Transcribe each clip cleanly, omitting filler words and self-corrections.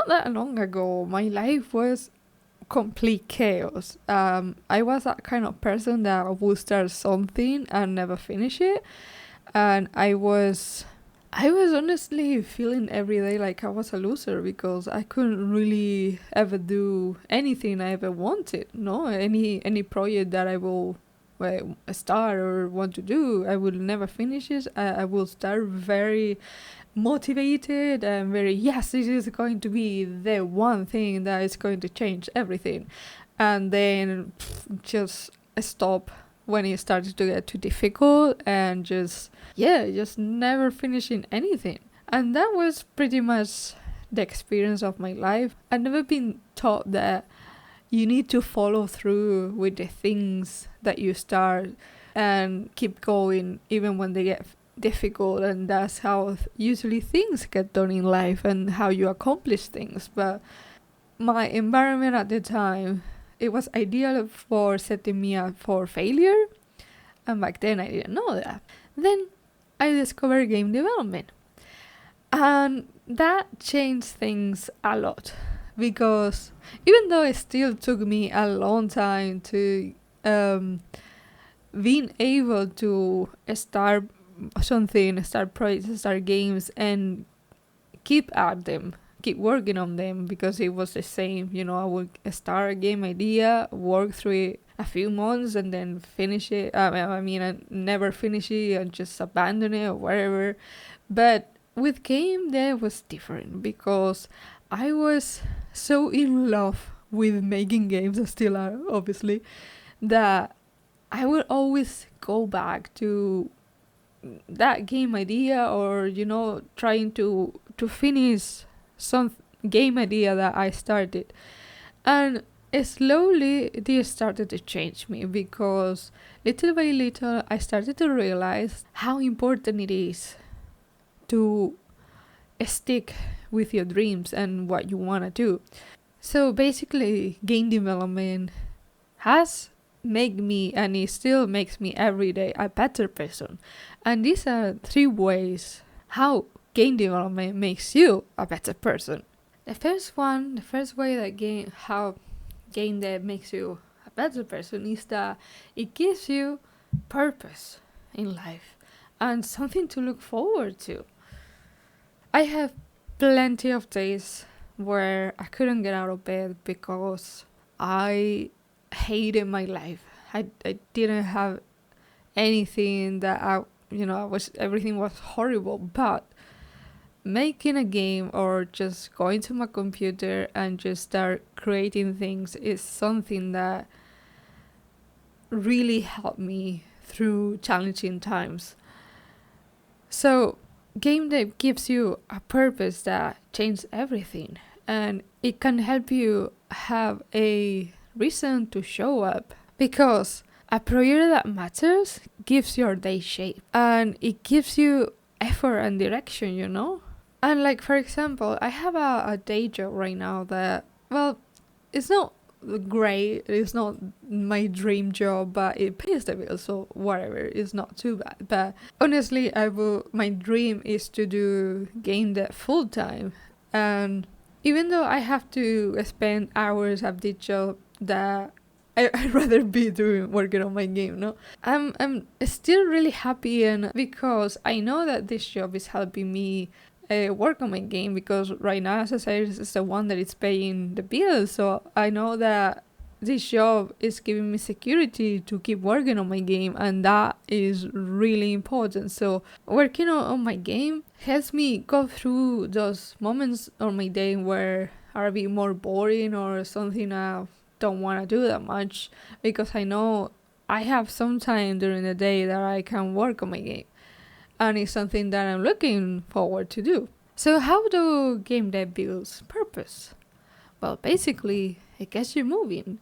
not that long ago, my life was complete chaos. I was that kind of person that would start something and never finish it, and I was honestly feeling every day like I was a loser because I couldn't really ever do anything I ever wanted. No, any project that I will start or want to do, I will never finish it. I will start very motivated and very, yes, this is going to be the one thing that is going to change everything, and then just stop when it started to get too difficult, and just never finishing anything. And that was pretty much the experience of my life. I've never been taught that you need to follow through with the things that you start and keep going even when they get difficult, and that's how usually things get done in life and how you accomplish things. But my environment at the time, it was ideal for setting me up for failure, and back then I didn't know that. Then I discovered game development, and that changed things a lot, because even though it still took me a long time to being able to start something, start projects, start games, and keep at them, keep working on them, because it was the same. I would start a game idea, work through it a few months, and then finish it. I never finish it and just abandon it or whatever. But with game, that was different because I was so in love with making games, I still are, obviously, that I would always go back to that game idea, or trying to finish some game idea that I started. And slowly this started to change me, because little by little I started to realize how important it is to stick with your dreams and what you want to do. So basically, game development has made me, and it still makes me every day, a better person. And these are 3 ways how game development makes you a better person. The first way that how game dev makes you a better person is that it gives you purpose in life and something to look forward to. I have plenty of days where I couldn't get out of bed because I hated my life. I didn't have anything that everything was horrible. But making a game or just going to my computer and just start creating things is something that really helped me through challenging times. So game dev gives you a purpose that changes everything, and it can help you have a reason to show up, because a project that matters gives your day shape, and it gives you effort and direction. And like, for example, I have a day job right now that, well, it's not great, it's not my dream job, but it pays the bills, so whatever, it's not too bad. But honestly, my dream is to do game dev full time. And even though I have to spend hours at this job that I'd rather be working on my game, no? I'm still really happy, and because I know that this job is helping me work on my game, because right now, as I said, it's the one that is paying the bills. So I know that this job is giving me security to keep working on my game, and that is really important. So working on my game helps me go through those moments on my day where are a bit more boring or something I don't want to do that much, because I know I have some time during the day that I can work on my game, and it's something that I'm looking forward to do. So how do game dev builds purpose? Well, basically, it gets you moving,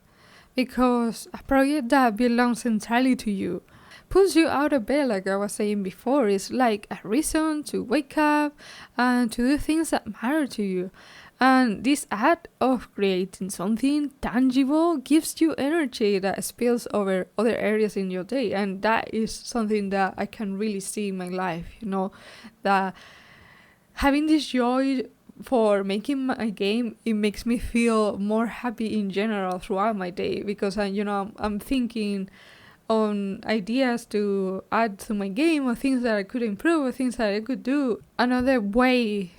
because a project that belongs entirely to you pulls you out of bed, like I was saying before. It's like a reason to wake up and to do things that matter to you. And this act of creating something tangible gives you energy that spills over other areas in your day. And that is something that I can really see in my life, that having this joy for making my game, it makes me feel more happy in general throughout my day, because I'm thinking on ideas to add to my game, or things that I could improve, or things that I could do. Another way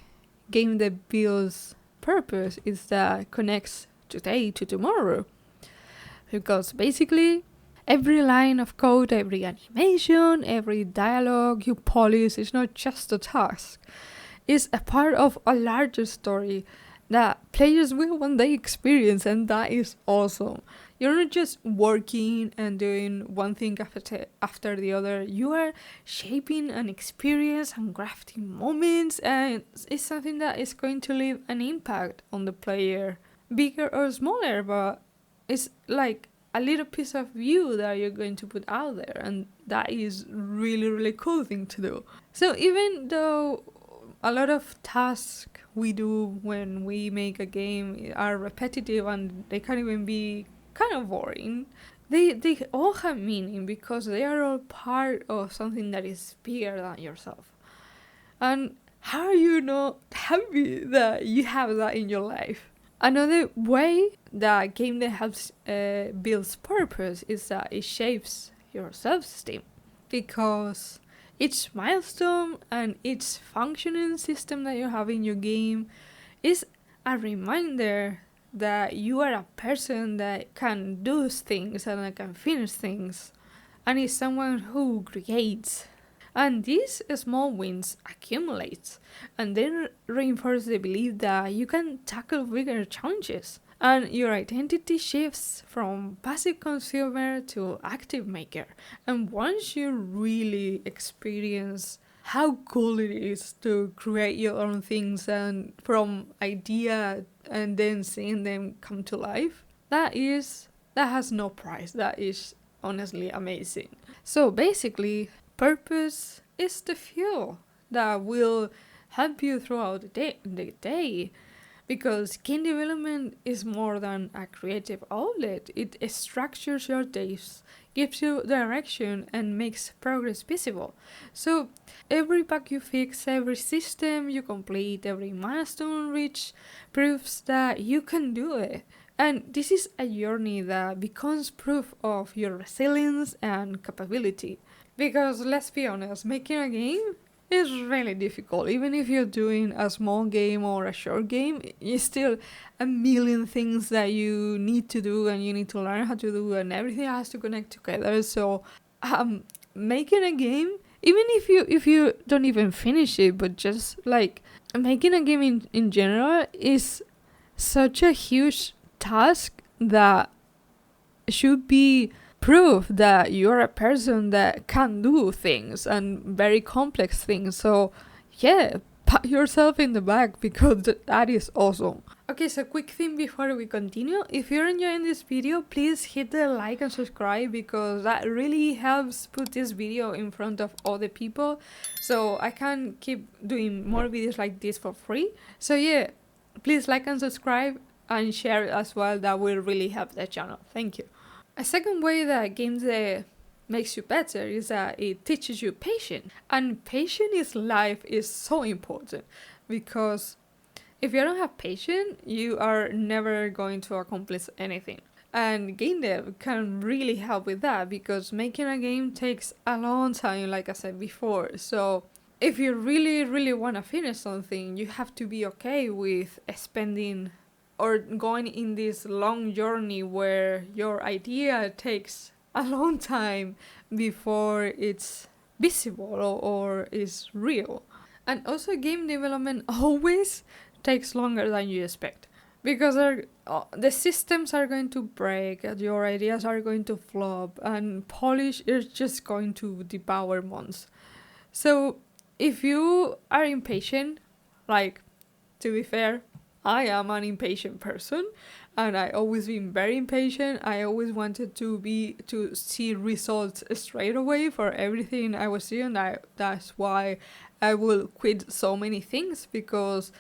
game that builds purpose is that connects today to tomorrow, because basically every line of code, every animation, every dialogue you polish is not just a task. It's a part of a larger story that players will one day experience, and that is awesome. You're not just working and doing one thing after the other. You are shaping an experience and crafting moments, and it's something that is going to leave an impact on the player, bigger or smaller, but it's like a little piece of you that you're going to put out there, and that is really, really cool thing to do. So even though a lot of tasks we do when we make a game are repetitive and they can even be kind of boring, they all have meaning, because they are all part of something that is bigger than yourself. And how are you not happy that you have that in your life? Another way that game that helps builds purpose is that it shapes your self-esteem, because each milestone and each functioning system that you have in your game is a reminder that you are a person that can do things and that can finish things, and is someone who creates. And these small wins accumulate, and then reinforce the belief that you can tackle bigger challenges. And your identity shifts from passive consumer to active maker. And once you really experience how cool it is to create your own things, and from idea and then seeing them come to life, that has no price. That is honestly amazing. So basically, purpose is the fuel that will help you throughout the day, because game development is more than a creative outlet. It structures your days, gives you direction, and makes progress visible. So every bug you fix, every system you complete, every milestone reached proves that you can do it. And this is a journey that becomes proof of your resilience and capability. Because let's be honest, making a game is really difficult. Even if you're doing a small game or a short game, it's still a million things that you need to do and you need to learn how to do, and everything has to connect together. So making a game, even if you don't even finish it, but just like making a game in general, is such a huge task that should be proof that you're a person that can do things, and very complex things. So yeah, pat yourself in the back, because that is awesome. Okay, so quick thing before we continue. If you're enjoying this video, please hit the like and subscribe, because that really helps put this video in front of other people, so I can keep doing more videos like this for free. So yeah, please like and subscribe and share it as well. That will really help the channel. Thank you. A second way that games makes you better is that it teaches you patience. And patience in life is so important, because if you don't have patience, you are never going to accomplish anything. And game dev can really help with that, because making a game takes a long time, like I said before. So if you really, really want to finish something, you have to be okay with spending or going in this long journey where your idea takes a long time before it's visible or is real. And also, game development always takes longer than you expect, because the systems are going to break, your ideas are going to flop, and polish is just going to devour months. So if you are impatient, like, to be fair, I am an impatient person, and I always been very impatient. I always wanted to see results straight away for everything I was doing. That's why I will quit so many things, because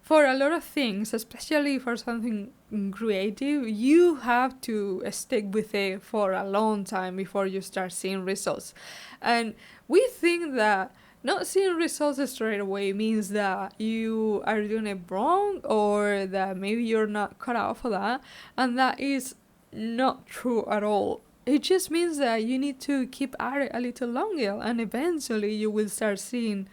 for a lot of things, especially for something creative, you have to stick with it for a long time before you start seeing results. And we think that Not seeing results straight away means that you are doing it wrong, or that maybe you're not cut out for that, and that is not true at all. It just means that you need to keep at it a little longer, and eventually you will start seeing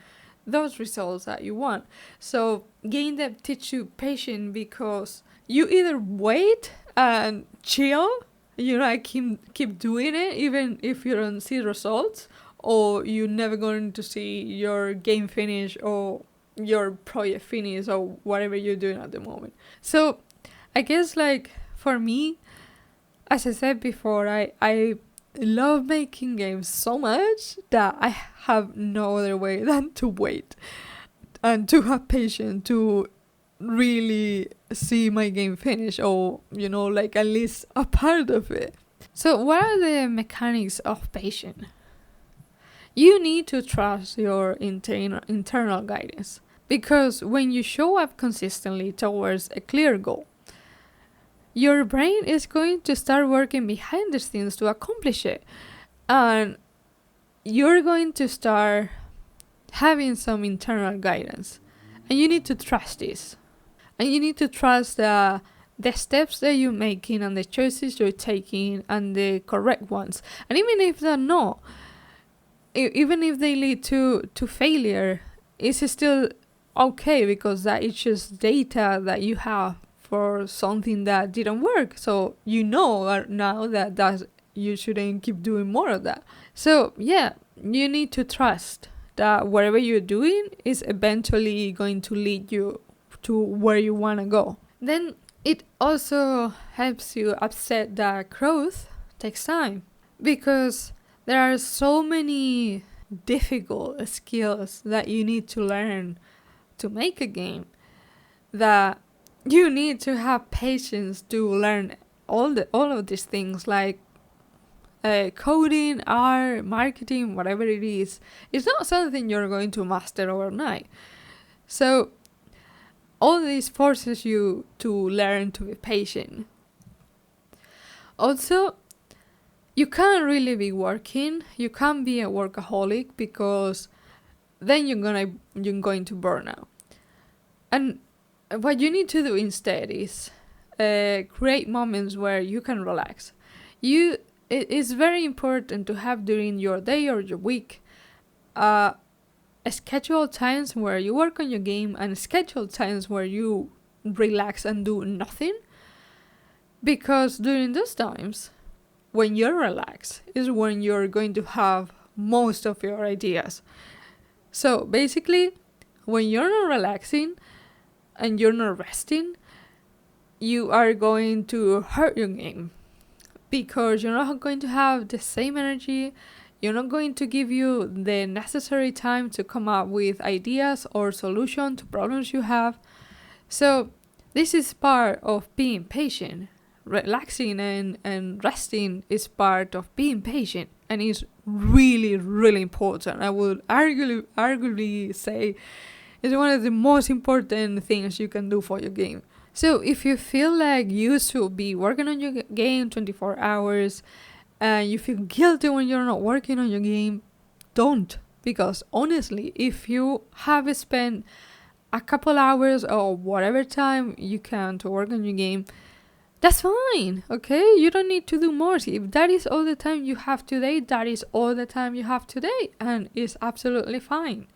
those results that you want. So game dev teach you patience, because you either wait and chill, keep doing it even if you don't see results, or you're never going to see your game finish or your project finish or whatever you're doing at the moment. So I guess, like, for me, as I said before, I love making games so much that I have no other way than to wait and to have patience to really see my game finish, or like at least a part of it. So what are the mechanics of patience? You need to trust your internal guidance, because when you show up consistently towards a clear goal, your brain is going to start working behind the scenes to accomplish it, and you're going to start having some internal guidance, and you need to trust this. And you need to trust that the steps that you're making and the choices you're taking and the correct ones. And even if they're not, even if they lead to failure, it's still okay, because that is just data that you have for something that didn't work. So you know now that you shouldn't keep doing more of that. So yeah, you need to trust that whatever you're doing is eventually going to lead you to where you want to go. Then it also helps you accept that growth takes time, because there are so many difficult skills that you need to learn to make a game, that you need to have patience to learn all of these things, like coding, art, marketing, whatever it is. It's not something you're going to master overnight. So all this forces you to learn to be patient. Also, you can't really be working. You can't be a workaholic, because then you're going to burn out. And what you need to do instead is create moments where you can relax. It is very important to have during your day or your week schedule times where you work on your game, and schedule times where you relax and do nothing. Because during those times, when you're relaxed, is when you're going to have most of your ideas. So basically, when you're not relaxing and you're not resting, you are going to hurt your game, because you're not going to have the same energy. You're not going to give you the necessary time to come up with ideas or solutions to problems you have. So this is part of being patient. Relaxing and resting is part of being patient, and is really, really important. I would arguably say it's one of the most important things you can do for your game. So if you feel like you should be working on your game 24 hours, and you feel guilty when you're not working on your game, don't. Because honestly, if you have spent a couple hours or whatever time you can to work on your game, that's fine, okay? You don't need to do more. If that is all the time you have today, that is all the time you have today, and it's absolutely fine,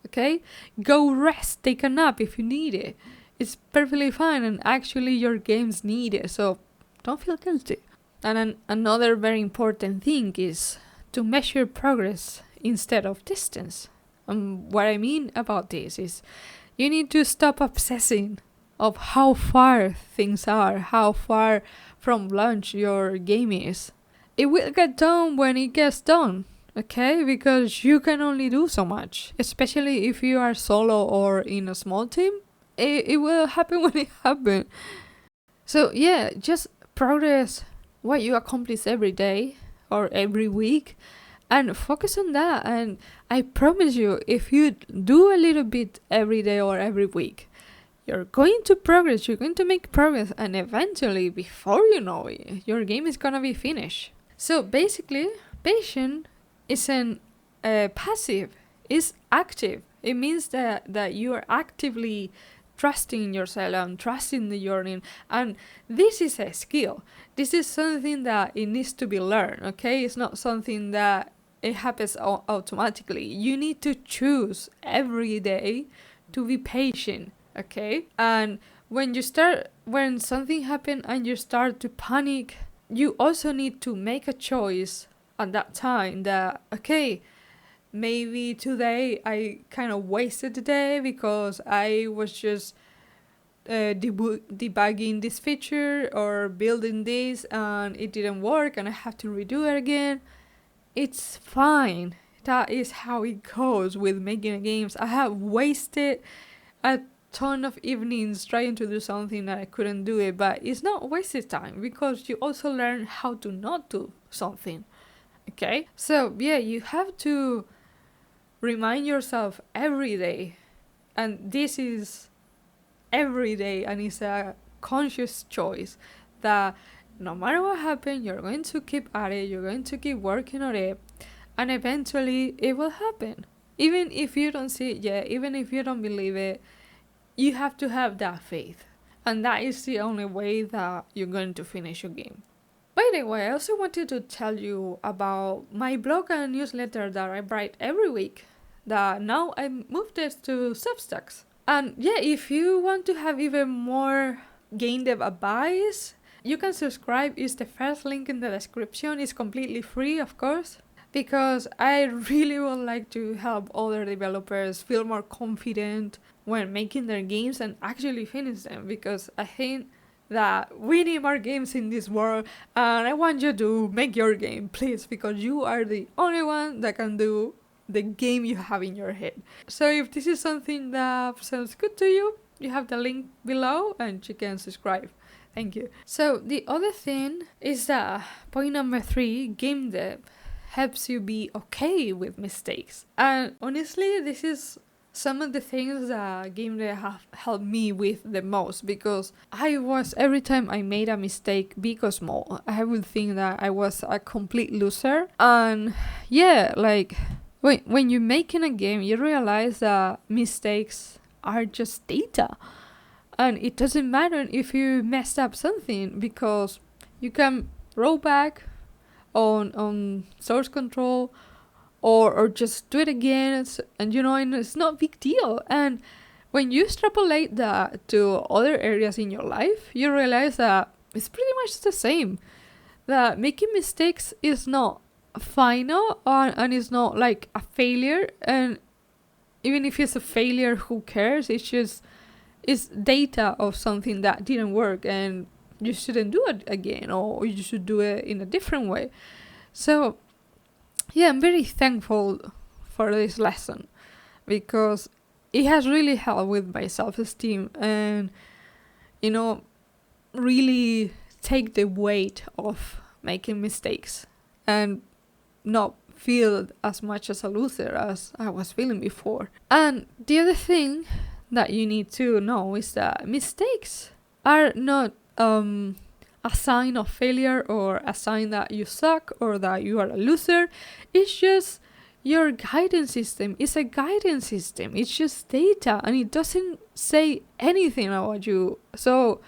okay? Go rest, take a nap if you need it. It's perfectly fine, and actually your games need it, so don't feel guilty. And another very important thing is to measure progress instead of distance. What I mean about this is you need to stop obsessing of how far things are, how far from launch your game is. It will get done when it gets done, okay? Because you can only do so much, especially if you are solo or in a small team. It will happen when it happens. So yeah, just progress what you accomplish every day or every week, and focus on that. And I promise you, if you do a little bit every day or every week, you're going to progress, you're going to make progress, and eventually, before you know it, your game is gonna be finished. So basically, patience isn't passive, is active. It means that you are actively trusting in yourself and trusting the journey. And this is a skill. This is something that it needs to be learned, okay? It's not something that it happens automatically. You need to choose every day to be patient, okay? And when something happens and you start to panic, you also need to make a choice at that time that, okay, maybe today I kind of wasted the day because I was just debugging this feature or building this and it didn't work and I have to redo it again. It's fine. That is how it goes with making games. I have wasted a ton of evenings trying to do something that I couldn't do it, but it's not wasted time because you also learn how to not do something. Okay? So yeah, you have to remind yourself every day, and this is every day, and it's a conscious choice that no matter what happens, you're going to keep at it, you're going to keep working on it, and eventually it will happen. Even if you don't see it yet, even if you don't believe it, you have to have that faith. And that is the only way that you're going to finish your game. By the way, I also wanted to tell you about my blog and newsletter that I write every week, that now I moved this to Substacks. And yeah, if you want to have even more game dev advice, you can subscribe. It's the first link in the description. It's completely free, of course, because I really would like to help other developers feel more confident when making their games and actually finish them, because I think that we need more games in this world, and I want you to make your game, please, because you are the only one that can do the game you have in your head. So if this is something that sounds good to you, you have the link below and you can subscribe. Thank you. So the other thing is that point number 3, game dev helps you be okay with mistakes. And honestly, this is some of the things that game dev have helped me with the most, because every time I made a mistake, big or small, I would think that I was a complete loser. And yeah, like when you're making a game, you realize that mistakes are just data. And it doesn't matter if you messed up something, because you can roll back on source control or just do it again, and and it's not a big deal. And when you extrapolate that to other areas in your life, you realize that it's pretty much the same. That making mistakes is not final, and it's not like a failure, and even if it's a failure, who cares? It's data of something that didn't work, and you shouldn't do it again, or you should do it in a different way. So yeah, I'm very thankful for this lesson, because it has really helped with my self-esteem and, really take the weight of making mistakes and not feel as much as a loser as I was feeling before. And the other thing that you need to know is that mistakes are not a sign of failure or a sign that you suck or that you are a loser. It's just your guidance system. It's a guidance system. It's just data, and it doesn't say anything about you. So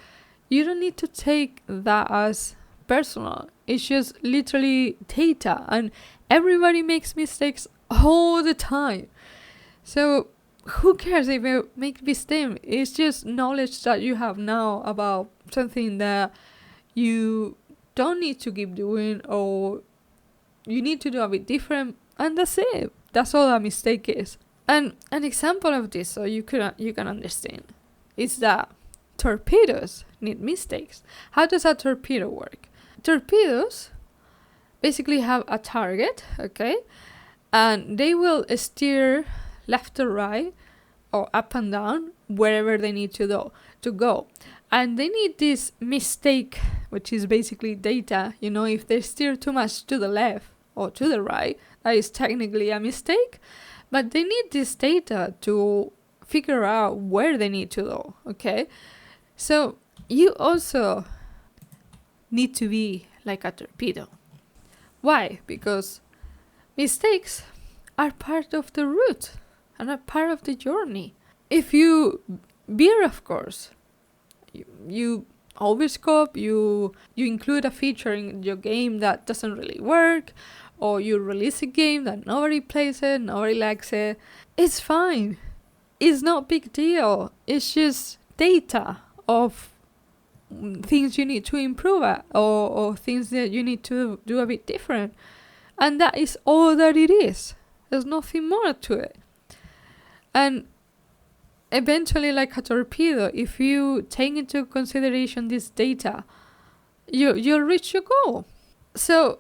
you don't need to take that as personal. It's just literally data, and everybody makes mistakes all the time. So who cares if you make mistake? It's just knowledge that you have now about something that you don't need to keep doing, or you need to do a bit different, and that's it. That's all a mistake is. And an example of this, so you can understand, is that torpedoes need mistakes. How does a torpedo work? Torpedoes basically have a target, okay, and they will steer left or right or up and down wherever they need to go. And they need this mistake, which is basically data. If they steer too much to the left or to the right, that is technically a mistake. But they need this data to figure out where they need to go, okay? So you also need to be like a torpedo. Why? Because mistakes are part of the route and are part of the journey. If you beer, of course, you overscope, you include a feature in your game that doesn't really work, or you release a game that nobody plays it, nobody likes it. It's fine. It's not a big deal. It's just data of things you need to improve at, or things that you need to do a bit different. And that is all that it is. There's nothing more to it. And eventually, like a torpedo, if you take into consideration this data, you'll reach your goal. So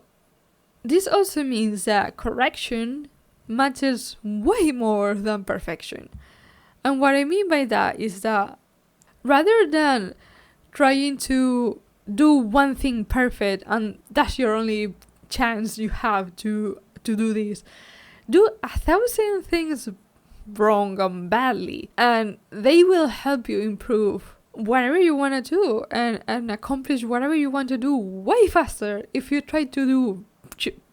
this also means that correction matters way more than perfection. And what I mean by that is that rather than trying to do one thing perfect and that's your only chance you have to do this, do 1,000 things wrong and badly, and they will help you improve whatever you want to do and accomplish whatever you want to do way faster if you try to do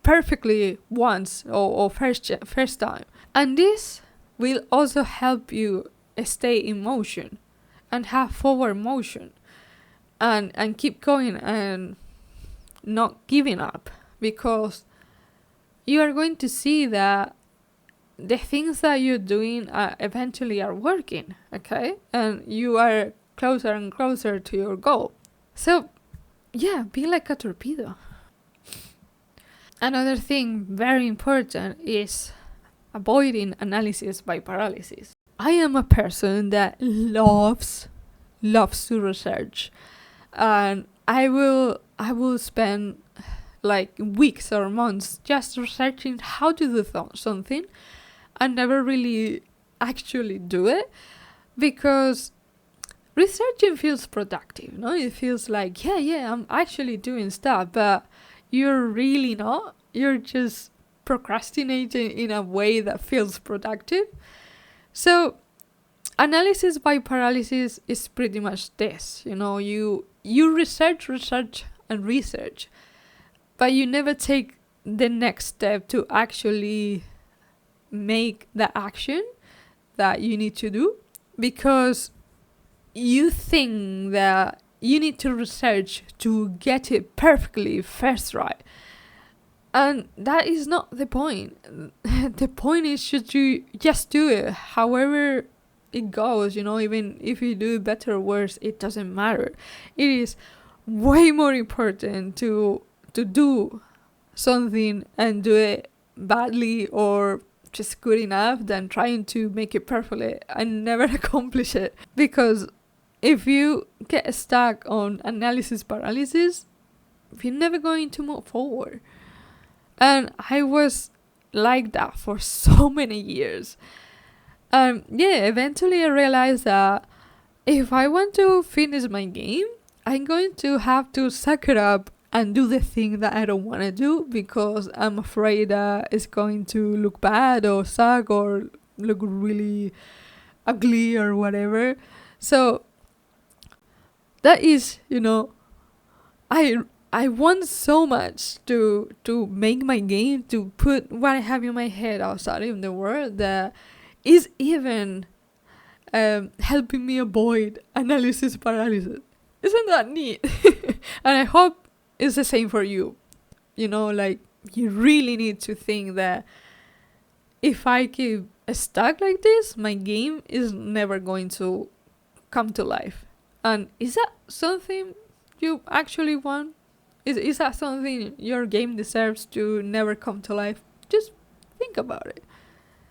perfectly once or first time. And this will also help you stay in motion and have forward motion and keep going and not giving up, because you are going to see that the things that you're doing eventually are working, okay? And you are closer and closer to your goal. So, yeah, be like a torpedo. Another thing very important is avoiding analysis by paralysis. I am a person that loves to research, and I will spend like weeks or months just researching how to do something and never really actually do it, because researching feels productive, no? It feels like, yeah, I'm actually doing stuff, but you're really not. You're just procrastinating in a way that feels productive. So analysis by paralysis is pretty much this, you research and research, but you never take the next step to actually make the action that you need to do, because you think that you need to research to get it perfectly first right. And that is not the point. The point is, should you just do it however it goes, even if you do it better or worse, it doesn't matter. It is way more important to do something and do it badly or just good enough than trying to make it perfectly and never accomplish it. Because if you get stuck on analysis paralysis, you're never going to move forward. And I was like that for so many years. Eventually I realized that if I want to finish my game, I'm going to have to suck it up and do the thing that I don't want to do, because I'm afraid that it's going to look bad or suck or look really ugly or whatever. So that is, I want so much to make my game, to put what I have in my head outside in the world, that is even helping me avoid analysis paralysis. Isn't that neat? And I hope it's the same for you. You really need to think that if I keep stuck like this, my game is never going to come to life. And is that something you actually want? Is that something your game deserves to never come to life? Just think about it.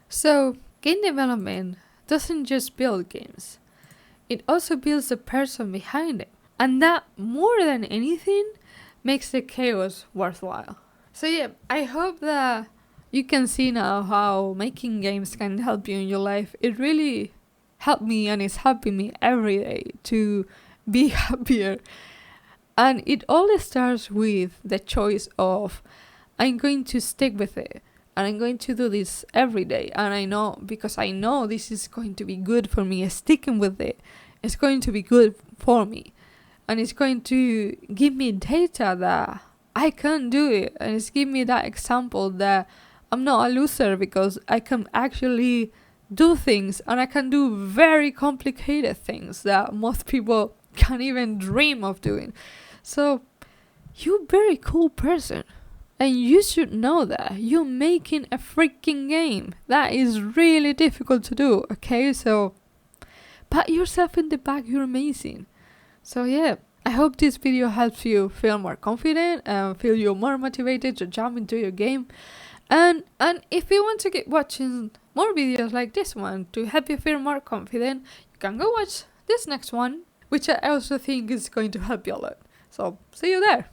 So, game development doesn't just build games. It also builds the person behind it. And that, more than anything, makes the chaos worthwhile. So yeah, I hope that you can see now how making games can help you in your life. It really helped me, and it's helping me every day to be happier. And it all starts with the choice of, I'm going to stick with it, and I'm going to do this every day. And I know, because I know this is going to be good for me, sticking with it, it's going to be good for me. And it's going to give me data that I can do it. And it's give me that example that I'm not a loser because I can actually do things, and I can do very complicated things that most people can't even dream of doing. So you're a very cool person. And you should know that. You're making a freaking game. That is really difficult to do, okay? So pat yourself in the back, you're amazing. So yeah, I hope this video helps you feel more confident and feel you more motivated to jump into your game. And if you want to keep watching more videos like this one to help you feel more confident, you can go watch this next one, which I also think is going to help you a lot. So see you there.